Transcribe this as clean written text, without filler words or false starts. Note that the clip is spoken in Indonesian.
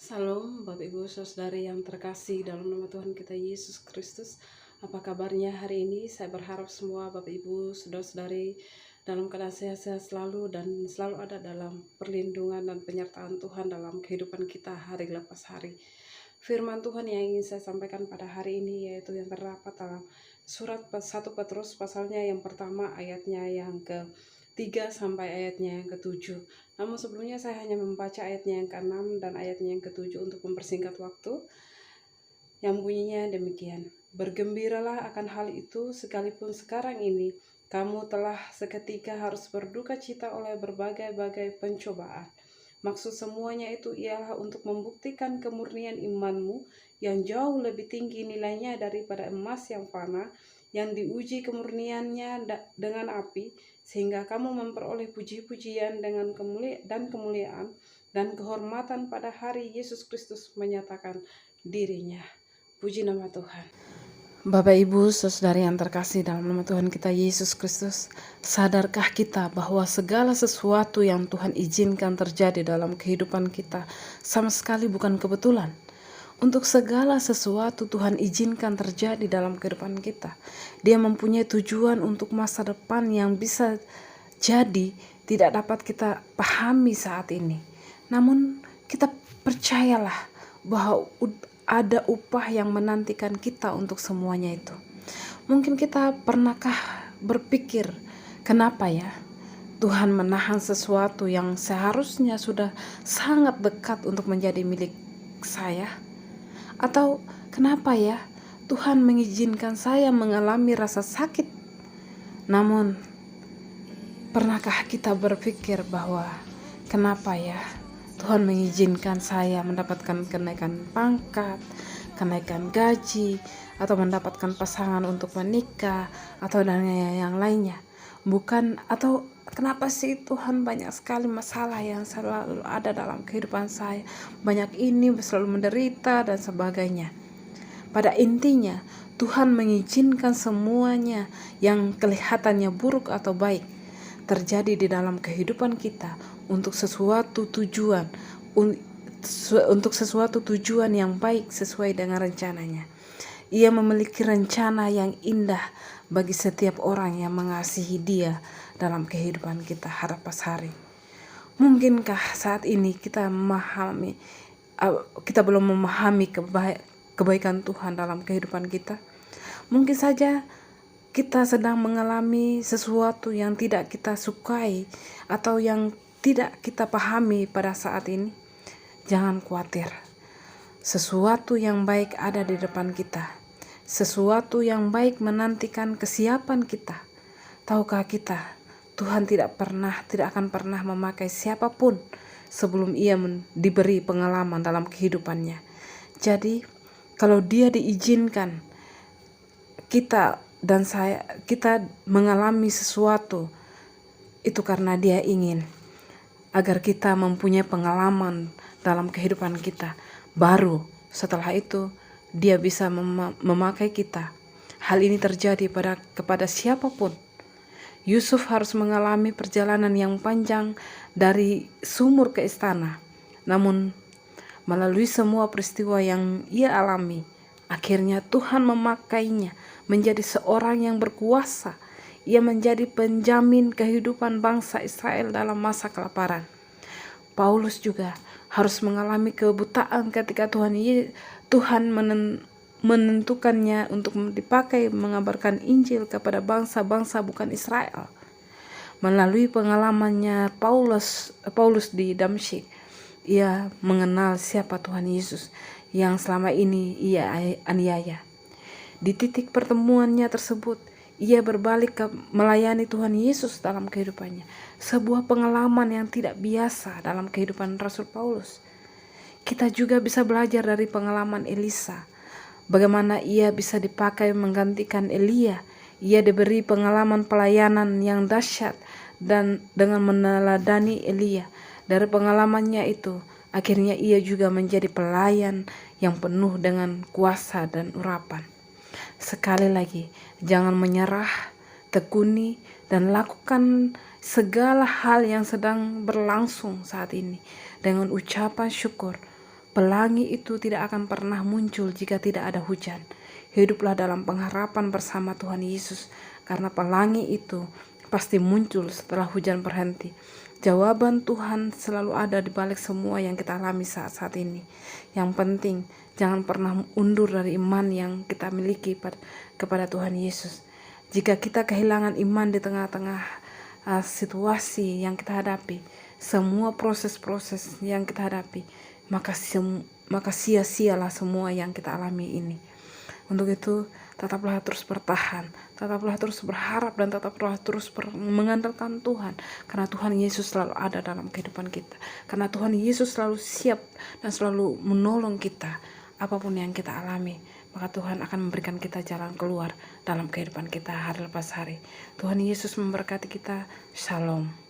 Salam Bapak Ibu Saudari yang terkasih dalam nama Tuhan kita Yesus Kristus. Apa kabarnya hari ini? Saya berharap semua Bapak Ibu Saudara-saudari dalam keadaan sehat-sehat selalu dan selalu ada dalam perlindungan dan penyertaan Tuhan dalam kehidupan kita hari lepas hari. Firman Tuhan yang ingin saya sampaikan pada hari ini yaitu yang terdapat dalam surat 1 Petrus pasalnya yang pertama ayatnya yang ke-3 sampai ayatnya yang ke-7. Namun sebelumnya saya hanya membaca ayatnya yang ke-6 dan ayatnya yang ke-7 untuk mempersingkat waktu, yang bunyinya demikian. Bergembiralah akan hal itu sekalipun sekarang ini kamu telah seketika harus berduka cita oleh berbagai-bagai pencobaan. Maksud semuanya itu ialah untuk membuktikan kemurnian imanmu yang jauh lebih tinggi nilainya daripada emas yang fana, yang diuji kemurniannya dengan api, sehingga kamu memperoleh puji-pujian dengan kemuliaan dan kehormatan pada hari Yesus Kristus menyatakan dirinya. Puji nama Tuhan. Bapak Ibu Saudari yang terkasih dalam nama Tuhan kita Yesus Kristus, sadarkah kita bahwa segala sesuatu yang Tuhan izinkan terjadi dalam kehidupan kita sama sekali bukan kebetulan? Untuk segala sesuatu Tuhan izinkan terjadi dalam kehidupan kita. Dia mempunyai tujuan untuk masa depan yang bisa jadi tidak dapat kita pahami saat ini. Namun kita percayalah bahwa ada upah yang menantikan kita untuk semuanya itu. Mungkin kita pernahkah berpikir, kenapa ya Tuhan menahan sesuatu yang seharusnya sudah sangat dekat untuk menjadi milik saya? Atau kenapa ya Tuhan mengizinkan saya mengalami rasa sakit? Namun pernahkah kita berpikir bahwa kenapa ya Tuhan mengizinkan saya mendapatkan kenaikan pangkat, kenaikan gaji, atau mendapatkan pasangan untuk menikah, atau dan yang lainnya? Bukan, atau kenapa sih Tuhan banyak sekali masalah yang selalu ada dalam kehidupan saya, banyak ini selalu menderita dan sebagainya. Pada intinya Tuhan mengizinkan semuanya yang kelihatannya buruk atau baik terjadi di dalam kehidupan kita untuk sesuatu tujuan yang baik sesuai dengan rencananya. Ia memiliki rencana yang indah bagi setiap orang yang mengasihi Dia dalam kehidupan kita harapas hari. Mungkinkah saat ini kita belum memahami kebaikan Tuhan dalam kehidupan kita? Mungkin saja kita sedang mengalami sesuatu yang tidak kita sukai atau yang tidak kita pahami pada saat ini. Jangan khawatir. Sesuatu yang baik ada di depan kita. Sesuatu yang baik menantikan kesiapan kita. Tahukah kita, Tuhan tidak akan pernah memakai siapapun sebelum ia diberi pengalaman dalam kehidupannya. Jadi, kalau Dia diizinkan kita mengalami sesuatu, itu karena Dia ingin agar kita mempunyai pengalaman dalam kehidupan kita. Baru setelah itu Dia bisa memakai kita. Hal ini terjadi kepada siapapun. Yusuf harus mengalami perjalanan yang panjang dari sumur ke istana. Namun melalui semua peristiwa yang ia alami, akhirnya Tuhan memakainya menjadi seorang yang berkuasa. Ia menjadi penjamin kehidupan bangsa Israel dalam masa kelaparan. Paulus juga harus mengalami kebutaan ketika Tuhan menentukannya untuk dipakai mengabarkan Injil kepada bangsa-bangsa bukan Israel. Melalui pengalamannya Paulus di Damsyik, ia mengenal siapa Tuhan Yesus yang selama ini ia aniaya. Di titik pertemuannya tersebut, ia berbalik ke melayani Tuhan Yesus dalam kehidupannya. Sebuah pengalaman yang tidak biasa dalam kehidupan Rasul Paulus. Kita juga bisa belajar dari pengalaman Elisa. Bagaimana ia bisa dipakai menggantikan Elia. Ia diberi pengalaman pelayanan yang dahsyat dan dengan meneladani Elia. Dari pengalamannya itu, akhirnya ia juga menjadi pelayan yang penuh dengan kuasa dan urapan. Sekali lagi, jangan menyerah, tekuni, dan lakukan segala hal yang sedang berlangsung saat ini dengan ucapan syukur. Pelangi itu tidak akan pernah muncul jika tidak ada hujan. Hiduplah dalam pengharapan bersama Tuhan Yesus, karena pelangi itu pasti muncul setelah hujan berhenti. Jawaban Tuhan selalu ada di balik semua yang kita alami saat-saat ini. Yang penting, jangan pernah undur dari iman yang kita miliki kepada Tuhan Yesus. Jika kita kehilangan iman di tengah-tengah situasi yang kita hadapi, semua proses-proses yang kita hadapi, maka sia-sialah semua yang kita alami ini. Untuk itu, tetaplah terus bertahan, tetaplah terus berharap, dan tetaplah terus mengandalkan Tuhan, karena Tuhan Yesus selalu ada dalam kehidupan kita, karena Tuhan Yesus selalu siap dan selalu menolong kita apapun yang kita alami. Maka Tuhan akan memberikan kita jalan keluar dalam kehidupan kita hari lepas hari. Tuhan Yesus memberkati kita. Shalom.